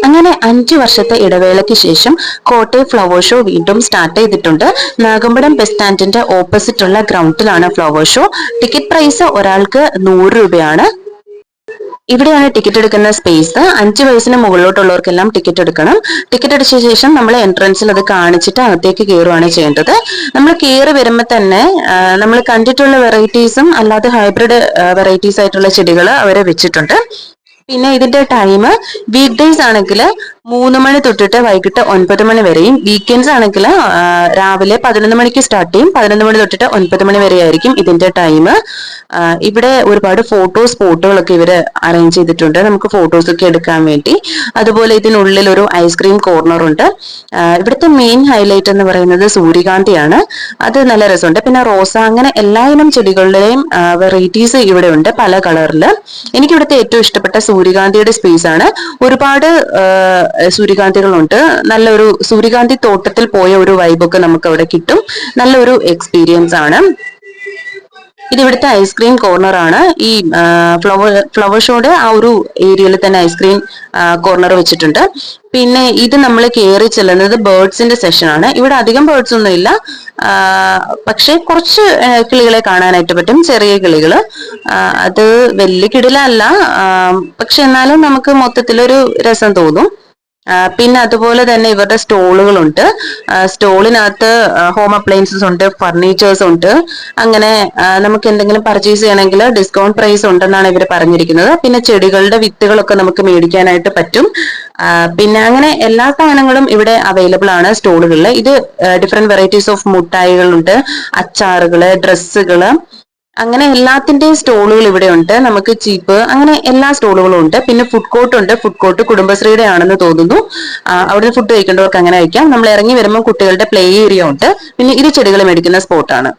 അങ്ങനെ 5 വർഷത്തെ ഇടവേളയ്ക്ക് ശേഷം കോട്ടയം ഫ്ലവർ ഷോ വീണ്ടും സ്റ്റാർട്ട് ചെയ്തിട്ടുണ്ട്. നാഗമ്പടം ബസ് സ്റ്റാൻഡിന്റെ ഓപ്പോസിറ്റ് ഉള്ള ഗ്രൗണ്ടിലാണ് ഫ്ലവർ ഷോ. ടിക്കറ്റ് പ്രൈസ് ഒരാൾക്ക് 100 രൂപയാണ്. ഇവിടെയാണ് ടിക്കറ്റ് എടുക്കുന്ന സ്പേസ്. 5 വയസ്സിന് മുകളിലോട്ടുള്ളവർക്കെല്ലാം ടിക്കറ്റ് എടുക്കണം. ടിക്കറ്റ് അടിച്ച ശേഷം നമ്മൾ എൻട്രൻസിൽ അത് കാണിച്ചിട്ട് അകത്തേക്ക് കയറുകയാണ് ചെയ്യേണ്ടത്. നമ്മൾ കയറി വരുമ്പോൾ തന്നെ നമ്മൾ കണ്ടിട്ടുള്ള വെറൈറ്റീസും അല്ലാതെ ഹൈബ്രിഡ് വെറൈറ്റീസ് ആയിട്ടുള്ള ചെടികൾ അവരെ വെച്ചിട്ടുണ്ട്. പിന്നെ ഇതിന്റെ ടൈം വീക്ക് ഡേയ്സ് ആണെങ്കിൽ 3 മണി തൊട്ടിട്ട് വൈകിട്ട് 9 മണി വരെയും, വീക്കെൻഡ്സ് ആണെങ്കിൽ രാവിലെ 11 മണിക്ക് സ്റ്റാർട്ട് ചെയ്യും, 11 മണി തൊട്ടിട്ട് 9 മണി വരെ ആയിരിക്കും ഇതിന്റെ ടൈം. ഇവിടെ ഒരുപാട് ഫോട്ടോ സ്പോട്ടുകളൊക്കെ ഇവര് അറേഞ്ച് ചെയ്തിട്ടുണ്ട് നമുക്ക് ഫോട്ടോസ് ഒക്കെ എടുക്കാൻ വേണ്ടി. അതുപോലെ ഇതിനുള്ളിൽ ഒരു ഐസ്ക്രീം കോർണർ ഉണ്ട്. ഇവിടുത്തെ മെയിൻ ഹൈലൈറ്റ് എന്ന് പറയുന്നത് സൂര്യകാന്തിയാണ്. അത് നല്ല രസമുണ്ട്. പിന്നെ റോസ, അങ്ങനെ എല്ലായിനം ചെടികളുടെയും വെറൈറ്റീസ് ഇവിടെ ഉണ്ട് പല കളറിൽ. എനിക്ക് ഇവിടുത്തെ ഏറ്റവും ഇഷ്ടപ്പെട്ട സൂര്യകാന്തിയുടെ സ്പേസ് ആണ്. ഒരുപാട് സൂര്യകാന്തികളുണ്ട്. നല്ലൊരു സൂര്യകാന്തി തോട്ടത്തിൽ പോയ ഒരു വൈബൊക്കെ നമുക്ക് അവിടെ കിട്ടും. നല്ലൊരു എക്സ്പീരിയൻസ് ആണ്. ഇത് ഇവിടുത്തെ ഐസ്ക്രീം കോർണർ ആണ്. ഈ ഫ്ലവർ ഷോയുടെ ആ ഒരു ഏരിയയിൽ തന്നെ ഐസ്ക്രീം കോർണർ വെച്ചിട്ടുണ്ട്. പിന്നെ ഇത് നമ്മൾ കയറി ചെല്ലുന്നത് ബേർഡ്സിന്റെ സെഷൻ ആണ്. ഇവിടെ അധികം ബേർഡ്സ് ഒന്നും ഇല്ല, പക്ഷെ കുറച്ച് കിളികളെ കാണാനായിട്ട് പറ്റും, ചെറിയ കിളികൾ. അത് വലിയ കിടിലല്ല, പക്ഷെ എന്നാലും നമുക്ക് മൊത്തത്തിലൊരു രസം തോന്നും. പിന്നെ അതുപോലെ തന്നെ ഇവരുടെ സ്റ്റോളുകളുണ്ട്. സ്റ്റോളിനകത്ത് ഹോം അപ്ലയൻസസ് ഉണ്ട്, ഫർണിച്ചേഴ്സ് ഉണ്ട്. അങ്ങനെ നമുക്ക് എന്തെങ്കിലും പർച്ചേസ് ചെയ്യണമെങ്കിൽ ഡിസ്കൗണ്ട് പ്രൈസ് ഉണ്ടെന്നാണ് ഇവർ പറഞ്ഞിരിക്കുന്നത്. പിന്നെ ചെടികളുടെ വിത്തുകളൊക്കെ നമുക്ക് മേടിക്കാനായിട്ട് പറ്റും. പിന്നെ അങ്ങനെ എല്ലാ സാധനങ്ങളും ഇവിടെ അവൈലബിൾ ആണ് സ്റ്റോളുകളിൽ. ഇത് ഡിഫറെന്റ് വെറൈറ്റീസ് ഓഫ് മുട്ടായികളുണ്ട്, അച്ചാറുകള്, ഡ്രസ്സുകള്, അങ്ങനെ എല്ലാത്തിന്റെയും സ്റ്റോളുകൾ ഇവിടെ ഉണ്ട്. നമുക്ക് ചീപ്പ്, അങ്ങനെ എല്ലാ സ്റ്റോളുകളും ഉണ്ട്. പിന്നെ ഫുഡ് കോർട്ട് ഉണ്ട്. ഫുഡ് കോർട്ട് കുടുംബശ്രീയുടെ ആണെന്ന് തോന്നുന്നു. അവിടുന്ന് ഫുഡ് കഴിക്കേണ്ടവർക്ക് അങ്ങനെ കഴിക്കാം. നമ്മൾ ഇറങ്ങി വരുമ്പോൾ കുട്ടികളുടെ പ്ലേ ഏരിയ ഉണ്ട്. പിന്നെ ഇത് ചെടികൾ മേടിക്കുന്ന സ്പോട്ടാണ്.